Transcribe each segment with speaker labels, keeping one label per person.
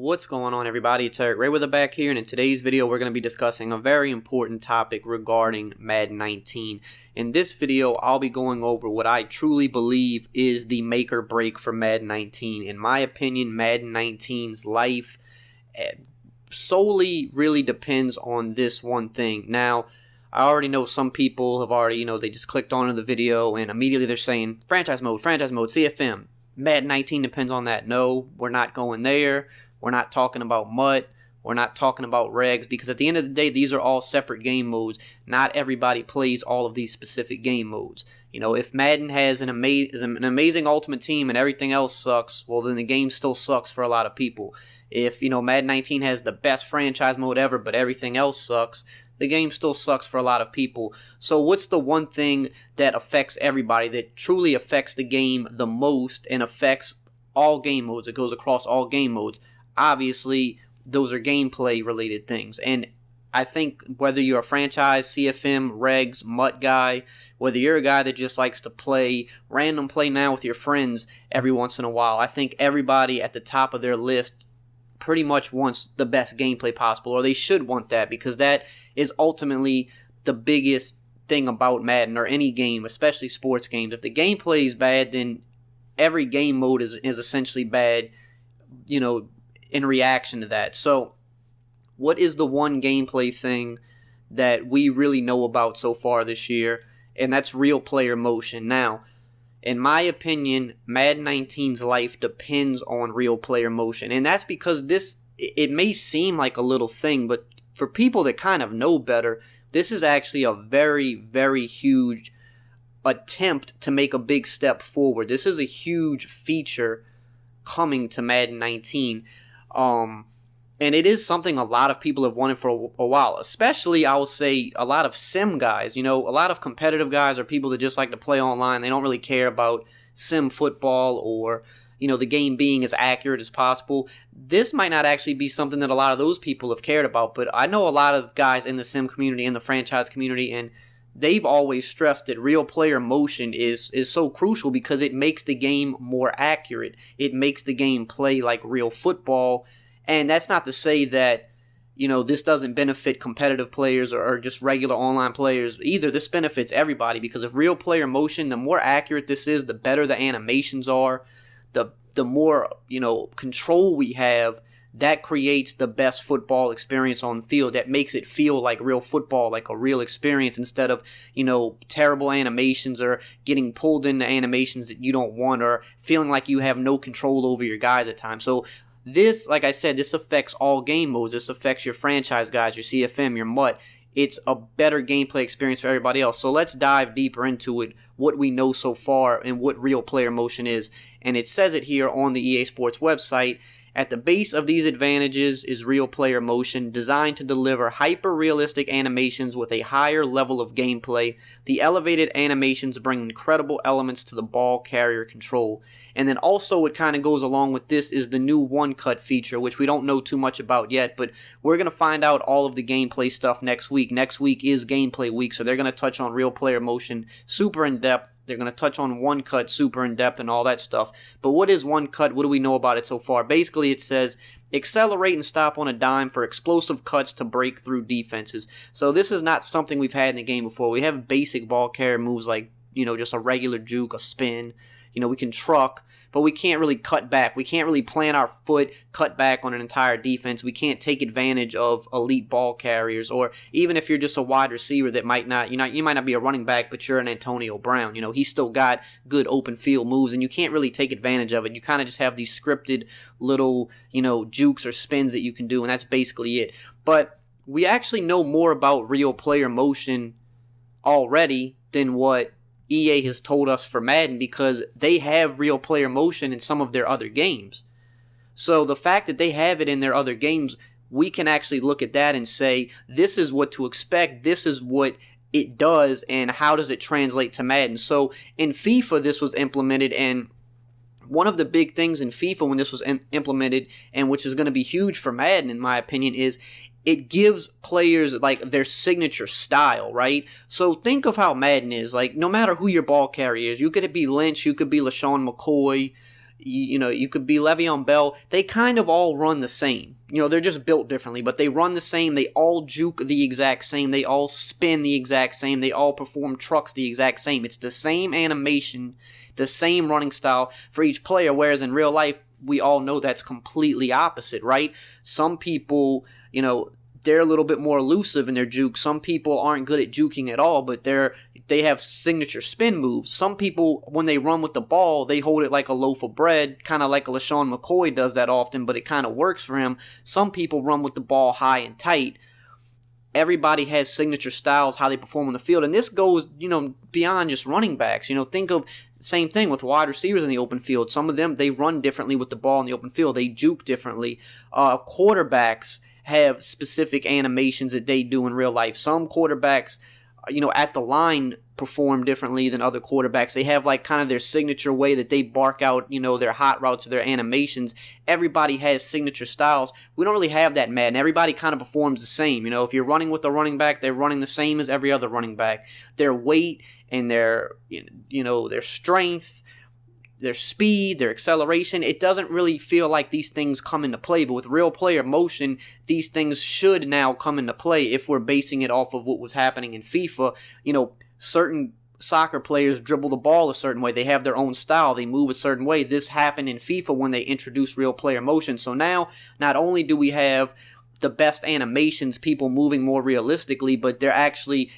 Speaker 1: What's going on, everybody? It's EricRayweather back here, and in today's video we're going to be discussing a very important topic regarding Madden 19. In this video, I'll be going over what I truly believe is the make or break for Madden 19. In my opinion, Madden 19's life solely really depends on this one thing. Now, I already know some people have already, they just clicked onto the video and immediately they're saying, franchise mode, CFM. Madden 19 depends on that. No, we're not going there. We're not talking about MUT. We're not talking about regs, because at the end of the day, these are all separate game modes. Not everybody plays all of these specific game modes. If Madden has an amazing ultimate team and everything else sucks, well, then the game still sucks for a lot of people. If, Madden 19 has the best franchise mode ever, but everything else sucks, the game still sucks for a lot of people. So what's the one thing that affects everybody, that truly affects the game the most and affects all game modes? It goes across all game modes. Obviously, those are gameplay related things. And I think whether you're a franchise, CFM, regs, MUT guy, whether you're a guy that just likes to play random play now with your friends every once in a while, I think everybody at the top of their list pretty much wants the best gameplay possible, or they should want that, because that is ultimately the biggest thing about Madden or any game, especially sports games. If the gameplay is bad, then every game mode is essentially bad, in reaction to that. So what is the one gameplay thing that we really know about so far this year? And that's real player motion. Now, in my opinion, Madden 19's life depends on real player motion. And that's because it may seem like a little thing, but for people that kind of know better, this is actually a very, very huge attempt to make a big step forward. This is a huge feature coming to Madden 19. And it is something a lot of people have wanted for a while, especially, I will say, a lot of sim guys. A lot of competitive guys are people that just like to play online. They don't really care about sim football or, the game being as accurate as possible. This might not actually be something that a lot of those people have cared about, but I know a lot of guys in the sim community, in the franchise community, and they've always stressed that real player motion is so crucial because it makes the game more accurate. It makes the game play like real football. And that's not to say that, this doesn't benefit competitive players or just regular online players either. This benefits everybody, because of real player motion, the more accurate this is, the better the animations are, the more, control we have. That creates the best football experience on the field. That makes it feel like real football, like a real experience, instead of, terrible animations or getting pulled into animations that you don't want, or feeling like you have no control over your guys at times. So this, like I said, this affects all game modes. This affects your franchise guys, your CFM, your MUT. It's a better gameplay experience for everybody else. So let's dive deeper into it, what we know so far and what real player motion is. And it says it here on the EA Sports website. At the base of these advantages is real player motion, designed to deliver hyper-realistic animations with a higher level of gameplay. The elevated animations bring incredible elements to the ball carrier control. And then also what kind of goes along with this is the new one-cut feature, which we don't know too much about yet, but we're going to find out all of the gameplay stuff next week. Next week is gameplay week, so they're going to touch on real player motion super in-depth. They're going to touch on one cut super in depth and all that stuff. But what is one cut? What do we know about it so far? Basically, it says accelerate and stop on a dime for explosive cuts to break through defenses. So this is not something we've had in the game before. We have basic ball carrier moves like, just a regular juke, a spin. We can truck, but we can't really cut back. We can't really plant our foot, cut back on an entire defense. We can't take advantage of elite ball carriers, or even if you're just a wide receiver that might not, you might not be a running back, but you're an Antonio Brown. He's still got good open field moves, and you can't really take advantage of it. You kind of just have these scripted little, jukes or spins that you can do, and that's basically it. But we actually know more about real player motion already than what EA has told us for Madden, because they have real player motion in some of their other games. So the fact that they have it in their other games, we can actually look at that and say, this is what to expect, this is what it does, and how does it translate to Madden. So in FIFA, this was implemented, and one of the big things in FIFA when this was implemented, and which is going to be huge for Madden in my opinion, is it gives players like their signature style, right? So think of how Madden is. Like, no matter who your ball carrier is, you could be Lynch, you could be LaShawn McCoy, You could be Le'Veon Bell. They kind of all run the same. They're just built differently, but they run the same. They all juke the exact same. They all spin the exact same. They all perform trucks the exact same. It's the same animation, the same running style for each player, whereas in real life, we all know that's completely opposite, right? Some people, they're a little bit more elusive in their juke. Some people aren't good at juking at all, but they have signature spin moves. Some people, when they run with the ball, they hold it like a loaf of bread, kind of like a LaShawn McCoy does that often, but it kind of works for him. Some people run with the ball high and tight. Everybody has signature styles, how they perform on the field, and this goes, beyond just running backs. Think of the same thing with wide receivers in the open field. Some of them, they run differently with the ball in the open field. They juke differently. Quarterbacks have specific animations that they do in real life. Some quarterbacks, at the line perform differently than other quarterbacks. They have like kind of their signature way that they bark out, their hot routes or their animations. Everybody has signature styles. We don't really have that in Madden. Everybody kind of performs the same. If you're running with a running back, they're running the same as every other running back. Their weight and their strength, their speed, their acceleration, it doesn't really feel like these things come into play, but with real player motion, these things should now come into play if we're basing it off of what was happening in FIFA. Certain soccer players dribble the ball a certain way. They have their own style. They move a certain way. This happened in FIFA when they introduced real player motion. So now, not only do we have the best animations, people moving more realistically, but they're actually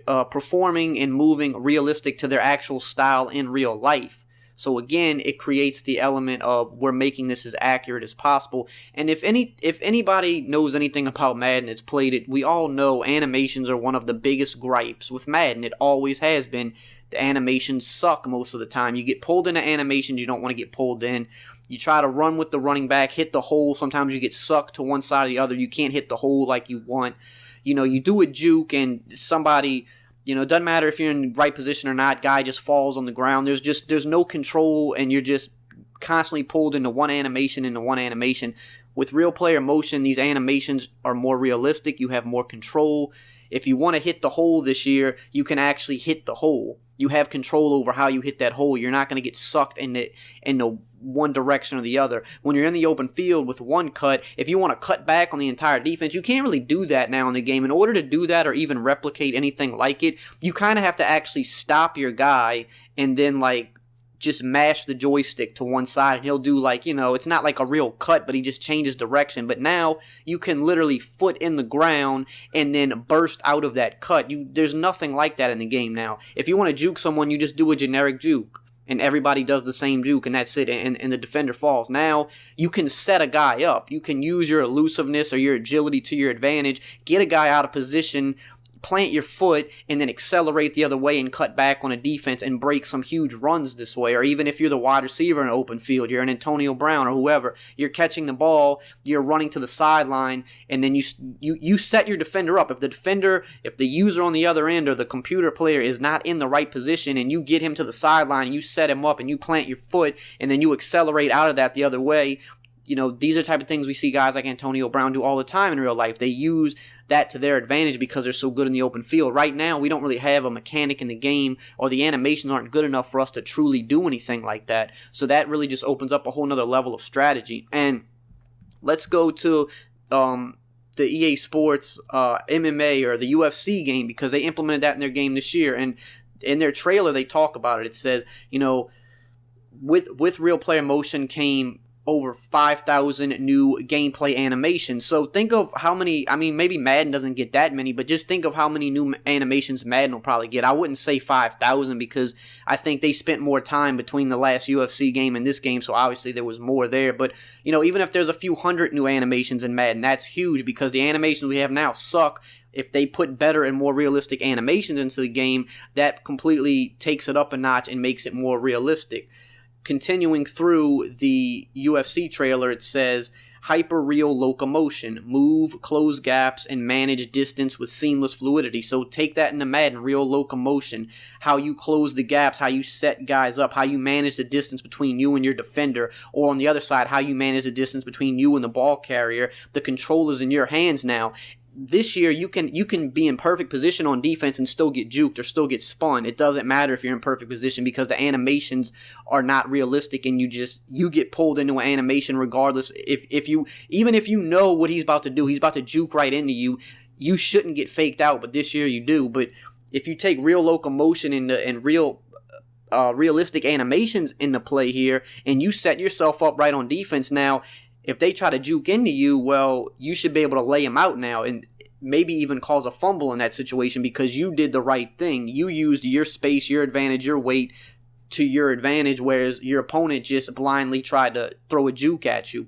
Speaker 1: performing and moving realistic to their actual style in real life. So again, it creates the element of we're making this as accurate as possible. And if anybody knows anything about Madden, it's played it, we all know animations are one of the biggest gripes with Madden. It always has been. The animations suck most of the time. You get pulled into animations you don't want to get pulled in. You try to run with the running back, hit the hole. Sometimes you get sucked to one side or the other. You can't hit the hole like you want. You do a juke and somebody, it doesn't matter if you're in the right position or not, guy just falls on the ground. There's no control, and you're just constantly pulled into one animation. With real player motion, these animations are more realistic. You have more control. If you want to hit the hole this year, you can actually hit the hole. You have control over how you hit that hole. You're not going to get sucked into one direction or the other. When you're in the open field with one cut, if you want to cut back on the entire defense, you can't really do that now in the game. In order to do that or even replicate anything like it, you kind of have to actually stop your guy and then just mash the joystick to one side, and he'll do it's not like a real cut, but he just changes direction. But now you can literally foot in the ground and then burst out of that cut. There's nothing like that in the game now. If you want to juke someone, you just do a generic juke, and everybody does the same juke, and that's it, and the defender falls. Now, you can set a guy up. You can use your elusiveness or your agility to your advantage, get a guy out of position, plant your foot, and then accelerate the other way and cut back on a defense and break some huge runs this way. Or even if you're the wide receiver in an open field, you're an Antonio Brown or whoever, you're catching the ball, you're running to the sideline, and then you set your defender up. If the user on the other end or the computer player is not in the right position, and you get him to the sideline, and you set him up, and you plant your foot, and then you accelerate out of that the other way, these are the type of things we see guys like Antonio Brown do all the time in real life. They use that to their advantage because they're so good in the open field. Right now, we don't really have a mechanic in the game, or the animations aren't good enough for us to truly do anything like that. So that really just opens up a whole nother level of strategy. And let's go to the EA Sports MMA or the UFC game, because they implemented that in their game this year. And in their trailer, they talk about it. It says, with real player motion came over 5,000 new gameplay animations. So think of how many, maybe Madden doesn't get that many, but just think of how many new animations Madden will probably get. I wouldn't say 5,000 because I think they spent more time between the last UFC game and this game, so obviously there was more there. But, even if there's a few hundred new animations in Madden, that's huge because the animations we have now suck. If they put better and more realistic animations into the game, that completely takes it up a notch and makes it more realistic. Continuing through the UFC trailer, it says, hyper-real locomotion, move, close gaps, and manage distance with seamless fluidity. So take that into Madden, real locomotion, how you close the gaps, how you set guys up, how you manage the distance between you and your defender, or on the other side, how you manage the distance between you and the ball carrier. The controller's in your hands now. this year you can be in perfect position on defense and still get juked or still get spun. It doesn't matter if you're in perfect position because the animations are not realistic and you get pulled into an animation regardless. Even if you know what he's about to do, he's about to juke right into you. You shouldn't get faked out, but this year you do. But if you take real locomotion and real realistic animations into play here, and you set yourself up right on defense now, if they try to juke into you, well, you should be able to lay them out now and maybe even cause a fumble in that situation because you did the right thing. You used your space, your advantage, your weight to your advantage, whereas your opponent just blindly tried to throw a juke at you.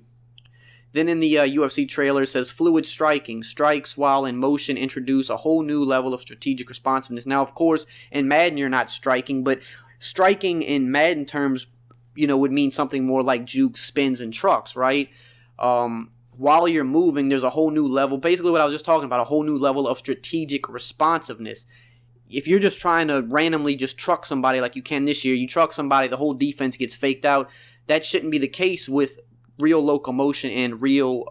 Speaker 1: Then in the UFC trailer, it says fluid striking. Strikes while in motion introduce a whole new level of strategic responsiveness. Now, of course, in Madden, you're not striking, but striking in Madden terms, would mean something more like jukes, spins, and trucks, right? While you're moving, there's a whole new level. Basically what I was just talking about, a whole new level of strategic responsiveness. If you're just trying to randomly just truck somebody like you can this year, you truck somebody, the whole defense gets faked out. That shouldn't be the case with real locomotion and real,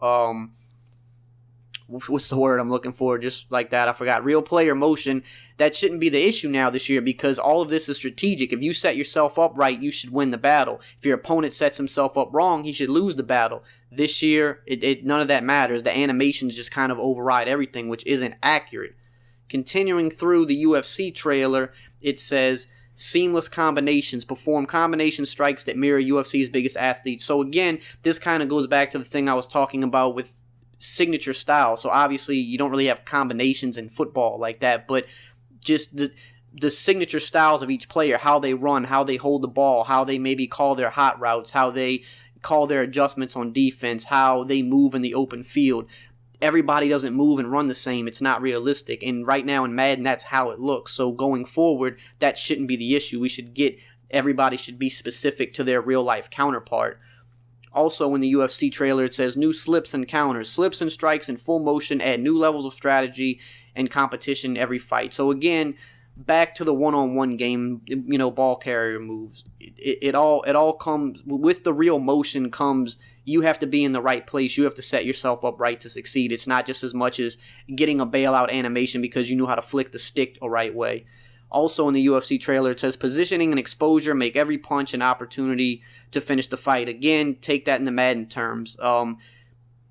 Speaker 1: what's the word I'm looking for? Just like that, I forgot. Real player motion. That shouldn't be the issue now this year because all of this is strategic. If you set yourself up right, you should win the battle. If your opponent sets himself up wrong, he should lose the battle. This year, none of that matters. The animations just kind of override everything, which isn't accurate. Continuing through the UFC trailer, it says seamless combinations. Perform combination strikes that mirror UFC's biggest athletes. So again, this kind of goes back to the thing I was talking about with signature style. So obviously you don't really have combinations in football like that, but just the signature styles of each player, how they run, how they hold the ball, how they maybe call their hot routes, how they call their adjustments on defense, how they move in the open field. Everybody doesn't move and run the same. It's not realistic. And right now in Madden, that's how it looks. So going forward, that shouldn't be the issue. Everybody should be specific to their real life counterpart. Also in the UFC trailer, it says new slips and counters. Slips and strikes in full motion add new levels of strategy and competition in every fight. So again, back to the one-on-one game, ball carrier moves. It all comes with the real motion comes. You have to be in the right place. You have to set yourself up right to succeed. It's not just as much as getting a bailout animation because you know how to flick the stick the right way. Also in the UFC trailer, it says positioning and exposure make every punch an opportunity to finish the fight. Again, take that in the Madden terms.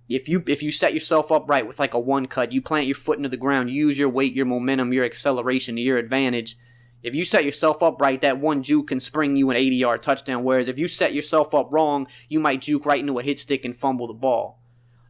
Speaker 1: If you set yourself up right with like a one cut, you plant your foot into the ground, you use your weight, your momentum, your acceleration to your advantage. If you set yourself up right, that one juke can spring you an 80-yard touchdown, whereas if you set yourself up wrong, you might juke right into a hit stick and fumble the ball.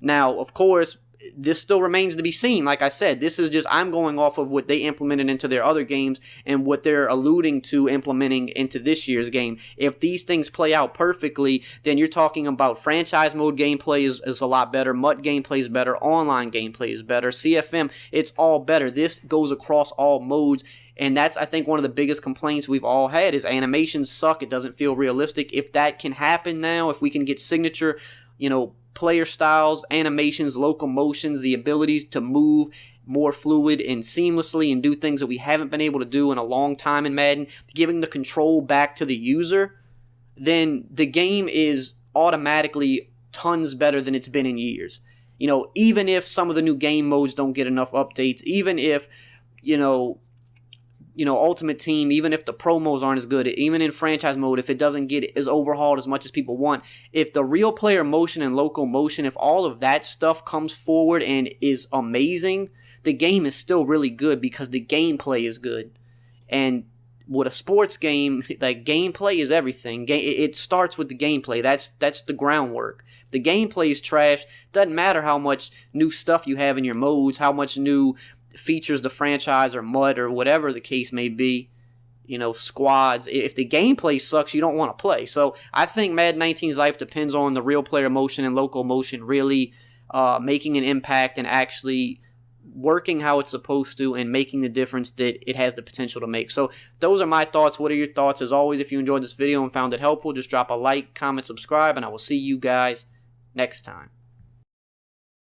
Speaker 1: Now, of course, this still remains to be seen. Like I said, this is just, I'm going off of what they implemented into their other games and what they're alluding to implementing into this year's game. If these things play out perfectly, then you're talking about franchise mode gameplay is a lot better, MUT gameplay is better, online gameplay is better, CFM, it's all better. This goes across all modes, and that's, I think, one of the biggest complaints we've all had is animations suck, it doesn't feel realistic. If that can happen now, if we can get signature, player styles, animations, locomotions, the abilities to move more fluid and seamlessly and do things that we haven't been able to do in a long time in Madden, giving the control back to the user, then the game is automatically tons better than it's been in years. Even if some of the new game modes don't get enough updates, even if, Ultimate Team, even if the promos aren't as good, even in franchise mode, if it doesn't get as overhauled as much as people want, if the real player motion and locomotion, if all of that stuff comes forward and is amazing, the game is still really good because the gameplay is good. And with a sports game, like, gameplay is everything. It starts with the gameplay. That's the groundwork. The gameplay is trash. Doesn't matter how much new stuff you have in your modes, how much new features the franchise or MUT or whatever the case may be, squads. If the gameplay sucks, you don't want to play. So I think Madden 19's life depends on the real player motion and locomotion really making an impact and actually working how it's supposed to and making the difference that it has the potential to make. So those are my thoughts. What are your thoughts? As always, if you enjoyed this video and found it helpful, just drop a like, comment, subscribe, and I will see you guys next time.